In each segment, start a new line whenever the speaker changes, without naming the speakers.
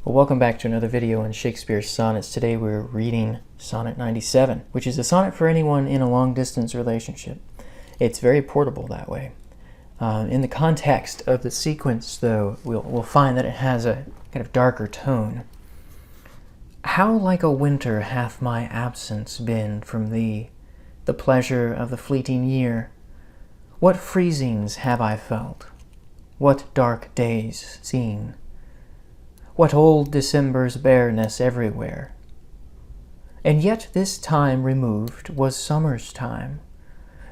Well, welcome back to another video on Shakespeare Sonnets. Today we're reading Sonnet 97, which is a sonnet for anyone in a long-distance relationship. It's very portable that way. In the context of the sequence, though, we'll find that it has a kind of darker tone. How like a winter hath my absence been from thee, the pleasure of the fleeting year! What freezings have I felt? What dark days seen? What old December's bareness everywhere! And yet this time removed was summer's time,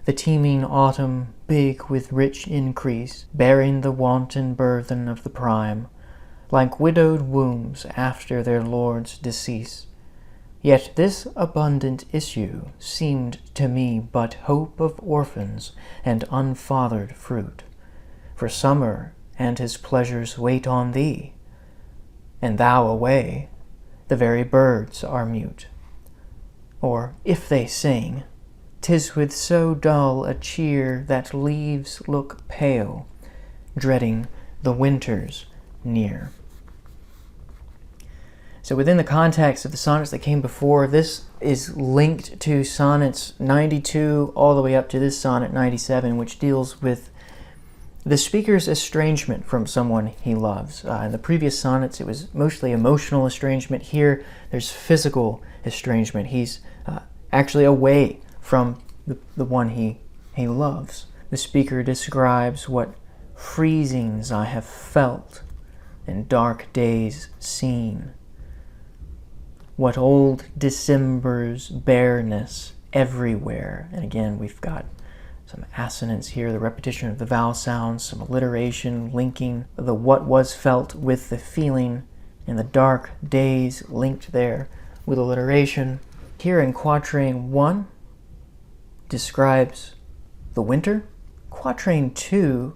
the teeming autumn, big with rich increase, bearing the wanton burthen of the prime, like widowed wombs after their lord's decease. Yet this abundant issue seemed to me but hope of orphans and unfathered fruit. For summer and his pleasures wait on thee, and thou away, the very birds are mute. Or, if they sing, 'tis with so dull a cheer that leaves look pale, dreading the winter's near. So within the context of the sonnets that came before, this is linked to sonnets 92 all the way up to this sonnet 97, which deals with the speaker's estrangement from someone he loves. In the previous sonnets, it was mostly emotional estrangement. Here, there's physical estrangement. He's actually away from the one he loves. The speaker describes what freezings I have felt and dark days seen. What old December's bareness everywhere. And again, we've got some assonance here, the repetition of the vowel sounds, some alliteration, linking the what was felt with the feeling, and the dark days linked there with alliteration. Here in Quatrain 1 describes the winter. Quatrain 2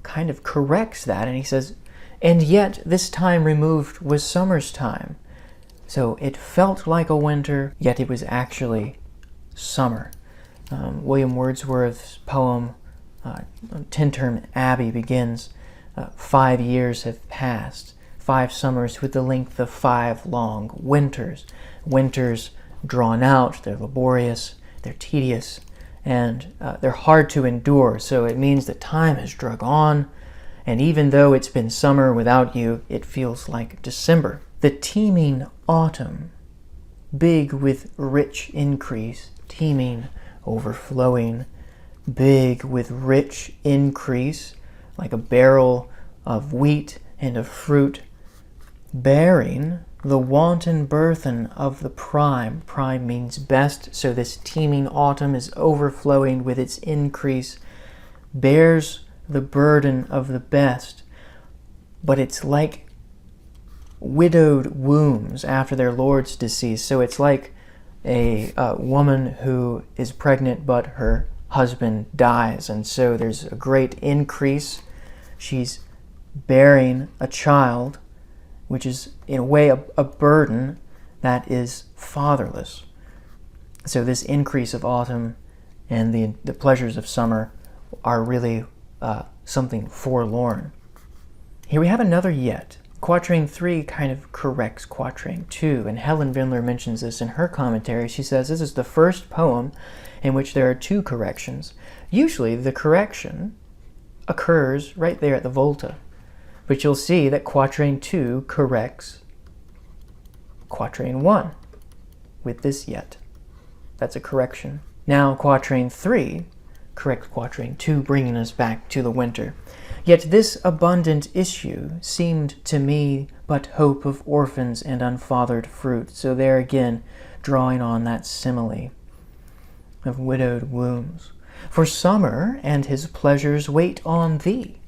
kind of corrects that, and he says, and yet this time removed was summer's time. So it felt like a winter, yet it was actually summer. William Wordsworth's poem, Tintern Abbey, begins, 5 years have passed, 5 summers with the length of 5 long winters. Winters drawn out, they're laborious, they're tedious, and they're hard to endure. So it means that time has drug on, and even though it's been summer without you, it feels like December. The teeming autumn, big with rich increase, teeming, overflowing, big with rich increase, like a barrel of wheat and of fruit, bearing the wanton burthen of the prime. Prime means best, so this teeming autumn is overflowing with its increase, bears the burden of the best, but it's like widowed wombs after their lord's decease. So it's like a woman who is pregnant but her husband dies, and so there's a great increase. She's bearing a child, which is in a way a burden that is fatherless. So this increase of autumn and the pleasures of summer are really something forlorn. Here we have another yet. Quatrain 3 kind of corrects Quatrain 2, and Helen Vindler mentions this in her commentary. She says this is the first poem in which there are 2 corrections. Usually the correction occurs right there at the volta, but you'll see that Quatrain 2 corrects Quatrain 1 with this yet. That's a correction. Now Quatrain 3 corrects Quatrain 2, bringing us back to the winter. Yet this abundant issue seemed to me but hope of orphans and unfathered fruit. So there again, drawing on that simile of widowed wombs. For summer and his pleasures wait on thee,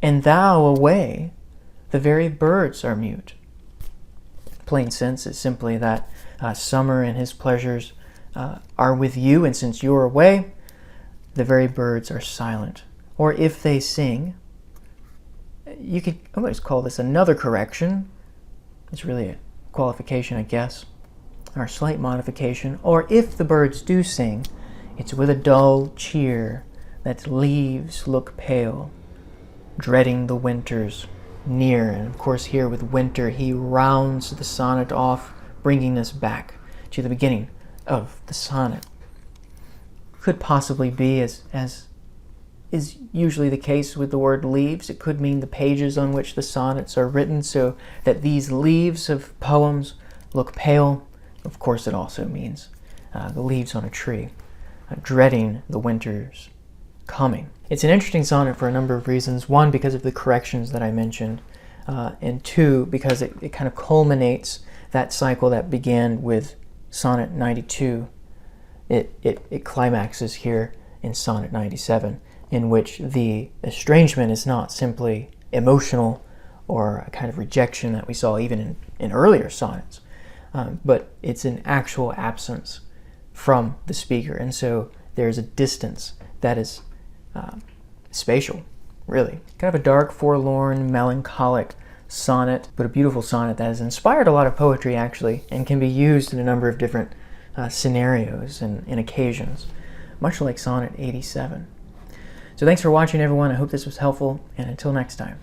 and thou away, the very birds are mute. Plain sense is simply that summer and his pleasures are with you, and since you're away, the very birds are silent. Or if they sing, you could almost call this another correction. It's really a qualification, I guess, or a slight modification. Or if the birds do sing, it's with a dull cheer that leaves look pale, dreading the winter's near. And of course here with winter, he rounds the sonnet off, bringing us back to the beginning of the sonnet. Could possibly be, as is usually the case with the word leaves, it could mean the pages on which the sonnets are written, so that these leaves of poems look pale. Of course it also means the leaves on a tree, dreading the winter's coming. It's an interesting sonnet for a number of reasons. One, because of the corrections that I mentioned, and two, because it kind of culminates that cycle that began with Sonnet 92. It climaxes here in Sonnet 97, in which the estrangement is not simply emotional or a kind of rejection that we saw even in earlier sonnets, but it's an actual absence from the speaker. And so there's a distance that is spatial, really. Kind of a dark, forlorn, melancholic sonnet, but a beautiful sonnet that has inspired a lot of poetry, actually, and can be used in a number of different scenarios and occasions, much like Sonnet 87. So thanks for watching, everyone. I hope this was helpful, and until next time.